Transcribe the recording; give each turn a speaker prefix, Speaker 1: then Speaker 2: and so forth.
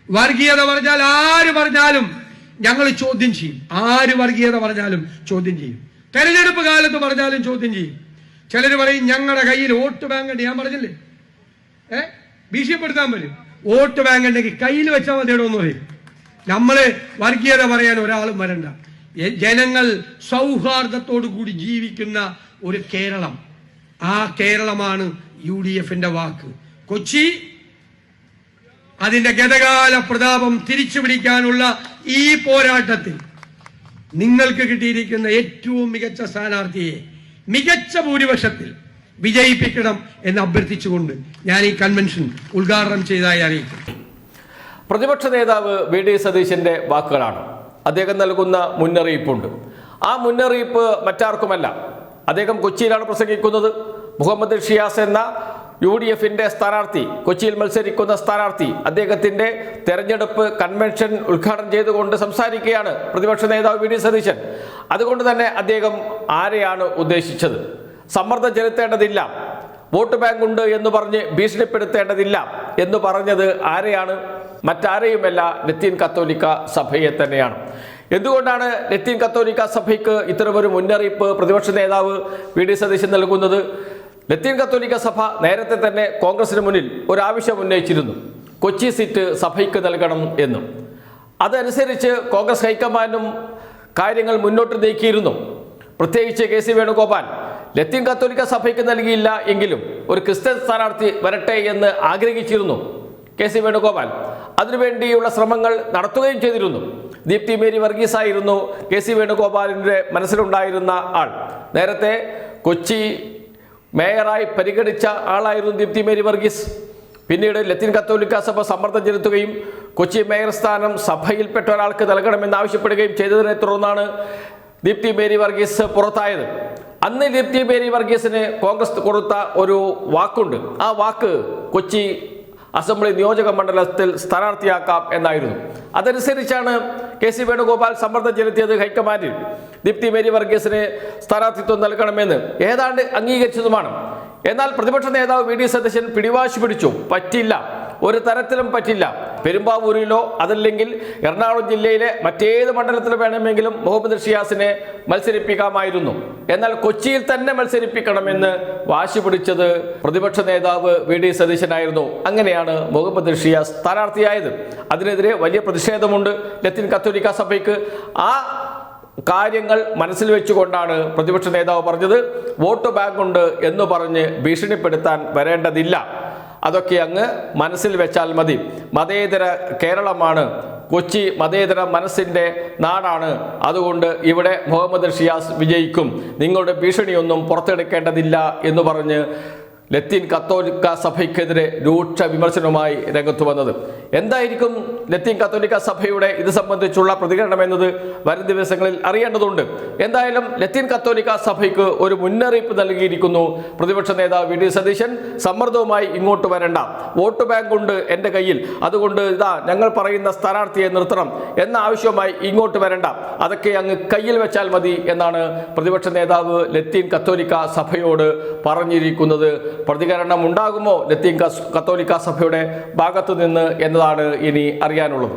Speaker 1: വർഗീയത പറഞ്ഞാൽ ആര് പറഞ്ഞാലും ഞങ്ങൾ ചോദ്യം ചെയ്യും. ആര് വർഗീയത പറഞ്ഞാലും ചോദ്യം ചെയ്യും. തെരഞ്ഞെടുപ്പ് കാലത്ത് പറഞ്ഞാലും ചോദ്യം ചെയ്യും. ചിലർ പറയും ഞങ്ങളുടെ കയ്യിൽ വോട്ട് ബാങ്ക് ഉണ്ട്. ഞാൻ പറഞ്ഞില്ലേ, ഭീഷണിപ്പെടുത്താൻ പറ്റും. വോട്ട് ബാങ്ക് ഉണ്ടെങ്കിൽ കയ്യിൽ വെച്ചാൽ മതിയിടോ എന്ന് പറയും. നമ്മള് വർഗീയത പറയാൻ ഒരാളും വരണ്ട. ജനങ്ങൾ സൗഹാർദ്ദത്തോടു കൂടി ജീവിക്കുന്ന ഒരു കേരളം, ആ കേരളമാണ് UDFന്റെ വാക്ക്. കൊച്ചി അതിന്റെ ഗതകാല പ്രതാപം തിരിച്ചു പിടിക്കാനുള്ള ഈ പോരാട്ടത്തിൽ നിങ്ങൾക്ക് കിട്ടിയിരിക്കുന്ന ഏറ്റവും മികച്ച സ്ഥാനാർത്ഥിയെ മികച്ച ഭൂരിപക്ഷത്തിൽ വിജയിപ്പിക്കണം എന്ന് അഭ്യർത്ഥിച്ചുകൊണ്ട് ഞാൻ ഈ കൺവെൻഷൻ ഉദ്ഘാടനം ചെയ്തതായി അറിയിക്കും.
Speaker 2: പ്രതിപക്ഷ നേതാവ് VD സതീശന്റെ വാക്കുകളാണ്. അദ്ദേഹം നൽകുന്ന മുന്നറിയിപ്പുണ്ട്. ആ മുന്നറിയിപ്പ് മറ്റാർക്കുമല്ല. അദ്ദേഹം കൊച്ചിയിലാണ് പ്രസംഗിക്കുന്നത്. മുഹമ്മദ് ഷിയാസ് എന്ന UDFന്റെ സ്ഥാനാർത്ഥി, കൊച്ചിയിൽ മത്സരിക്കുന്ന സ്ഥാനാർത്ഥി, അദ്ദേഹത്തിന്റെ തെരഞ്ഞെടുപ്പ് കൺവെൻഷൻ ഉദ്ഘാടനം ചെയ്തുകൊണ്ട് സംസാരിക്കുകയാണ് പ്രതിപക്ഷ നേതാവ് VD സതീശൻ. അതുകൊണ്ട് തന്നെ അദ്ദേഹം ആരെയാണ് ഉദ്ദേശിച്ചത്? സമ്മർദ്ദം ചെലുത്തേണ്ടതില്ല, വോട്ട് ബാങ്ക് ഉണ്ട് എന്ന് പറഞ്ഞ് ഭീഷണിപ്പെടുത്തേണ്ടതില്ല എന്ന് പറഞ്ഞത് ആരെയാണ്? മറ്റാരെയുമല്ല, ലത്തീൻ കത്തോലിക്ക സഭയെ തന്നെയാണ്. എന്തുകൊണ്ടാണ് ലത്തീൻ കത്തോലിക്ക സഭയ്ക്ക് ഇത്തരമൊരു മുന്നറിയിപ്പ് പ്രതിപക്ഷ നേതാവ് VD സതീശൻ നൽകുന്നത്? ലത്തീൻ കത്തോലിക്ക സഭ നേരത്തെ തന്നെ കോൺഗ്രസിന് മുന്നിൽ ഒരാവശ്യം ഉന്നയിച്ചിരുന്നു, കൊച്ചി സീറ്റ് സഭയ്ക്ക് നൽകണം എന്ന്. അതനുസരിച്ച് കോൺഗ്രസ് ഹൈക്കമാൻഡും കാര്യങ്ങൾ മുന്നോട്ട് നീക്കിയിരുന്നു. പ്രത്യേകിച്ച് KC വേണുഗോപാൽ ലത്തീൻ കത്തോലിക്ക സഭയ്ക്ക് നൽകിയില്ല എങ്കിലും ഒരു ക്രിസ്ത്യൻ സ്ഥാനാർത്ഥി വരട്ടെ എന്ന് ആഗ്രഹിച്ചിരുന്നു KC വേണുഗോപാൽ. അതിനുവേണ്ടിയുള്ള ശ്രമങ്ങൾ നടത്തുകയും ചെയ്തിരുന്നു. ദീപ്തി മേരി വർഗീസ് ആയിരുന്നു KC വേണുഗോപാലിൻ്റെ മനസ്സിലുണ്ടായിരുന്ന ആൾ. നേരത്തെ കൊച്ചി മേയറായി പരിഗണിച്ച ആളായിരുന്നു ദീപ്തി മേരി വർഗീസ്. പിന്നീട് ലത്തീൻ കത്തോലിക്ക സഭ സമ്മർദ്ദം ചെലുത്തുകയും കൊച്ചി മേയർ സ്ഥാനം സഭയിൽപ്പെട്ട ഒരാൾക്ക് നൽകണമെന്ന് ആവശ്യപ്പെടുകയും ചെയ്തതിനെ തുടർന്നാണ് ദീപ്തി മേരി വർഗീസ് പുറത്തായത്. അന്ന് ദീപ്തി മേരി വർഗീസിന് കോൺഗ്രസ് കൊടുത്ത ഒരു വാക്കുണ്ട്. ആ വാക്ക് കൊച്ചി അസംബ്ലി നിയോജക മണ്ഡലത്തിൽ സ്ഥാനാർത്ഥിയാക്കാം എന്നായിരുന്നു. അതനുസരിച്ചാണ് KC വേണുഗോപാൽ സമ്മർദ്ദം ചെലുത്തിയത് ഹൈക്കമാൻഡിൽ. ദീപ്തി മേരി വർഗീസിന് സ്ഥാനാർത്ഥിത്വം നൽകണമെന്ന് ഏതാണ്ട് അംഗീകരിച്ചതുമാണ്. എന്നാൽ പ്രതിപക്ഷ നേതാവ് VD സതീശൻ പിടിവാശി പിടിച്ചു. പറ്റില്ല, ഒരു തരത്തിലും പറ്റില്ല. പെരുമ്പാവൂരിലോ അതല്ലെങ്കിൽ എറണാകുളം ജില്ലയിലെ മറ്റേത് മണ്ഡലത്തിലും വേണമെങ്കിലും മുഹമ്മദ് ഷിയാസിനെ മത്സരിപ്പിക്കാമായിരുന്നു. എന്നാൽ കൊച്ചിയിൽ തന്നെ മത്സരിപ്പിക്കണമെന്ന് വാശി പിടിച്ചത് പ്രതിപക്ഷ നേതാവ് VD സതീശനായിരുന്നു. അങ്ങനെയാണ് മുഹമ്മദ് ഷിയാസ് സ്ഥാനാർത്ഥിയായത്. അതിനെതിരെ വലിയ പ്രതിഷേധമുണ്ട് ലത്തീൻ കത്തോലിക്ക സഭയ്ക്ക്. ആ കാര്യങ്ങൾ മനസ്സിൽ വെച്ചുകൊണ്ടാണ് പ്രതിപക്ഷ നേതാവ് പറഞ്ഞത്, വോട്ട് ബാങ്ക് ഉണ്ട് എന്ന് പറഞ്ഞ് ഭീഷണിപ്പെടുത്താൻ വരേണ്ടതില്ല, അതൊക്കെ അങ്ങ് മനസ്സിൽ വെച്ചാൽ മതി. മതേതര കേരളമാണ് കൊച്ചി, മതേതര മനസ്സിൻ്റെ നാടാണ്. അതുകൊണ്ട് ഇവിടെ മുഹമ്മദ് ഷിയാസ് വിജയിക്കും, നിങ്ങളുടെ ഭീഷണിയൊന്നും പുറത്തെടുക്കേണ്ടതില്ല എന്ന് പറഞ്ഞ് ലത്തീൻ കത്തോലിക്ക സഭയ്ക്കെതിരെ രൂക്ഷ വിമർശനവുമായി രംഗത്ത് വന്നത്. എന്തായിരിക്കും ലത്തീൻ കത്തോലിക്ക സഭയുടെ ഇത് സംബന്ധിച്ചുള്ള പ്രതികരണം എന്നത് വരും ദിവസങ്ങളിൽ അറിയേണ്ടതുണ്ട്. എന്തായാലും ലത്തീൻ കത്തോലിക്ക സഭയ്ക്ക് ഒരു മുന്നറിയിപ്പ് നൽകിയിരിക്കുന്നു പ്രതിപക്ഷ നേതാവ് VD സതീശൻ. സമ്മർദ്ദവുമായി ഇങ്ങോട്ട് വരണ്ട, വോട്ട് ബാങ്ക് ഉണ്ട് എൻ്റെ കയ്യിൽ, അതുകൊണ്ട് ഇതാ ഞങ്ങൾ പറയുന്ന സ്ഥാനാർത്ഥിയെ നിർത്തണം എന്ന ആവശ്യവുമായി ഇങ്ങോട്ട് വരണ്ട, അതൊക്കെ അങ്ങ് കയ്യിൽ വെച്ചാൽ മതി എന്നാണ് പ്രതിപക്ഷ നേതാവ് ലത്തീൻ കത്തോലിക്ക സഭയോട് പറഞ്ഞിരിക്കുന്നത്. പ്രതികരണം ഉണ്ടാകുമോ ലത്തീൻ കത്തോലിക്ക സഭയുടെ ഭാഗത്തു നിന്ന് എന്നതാണ് ഇനി അറിയാനുള്ളത്.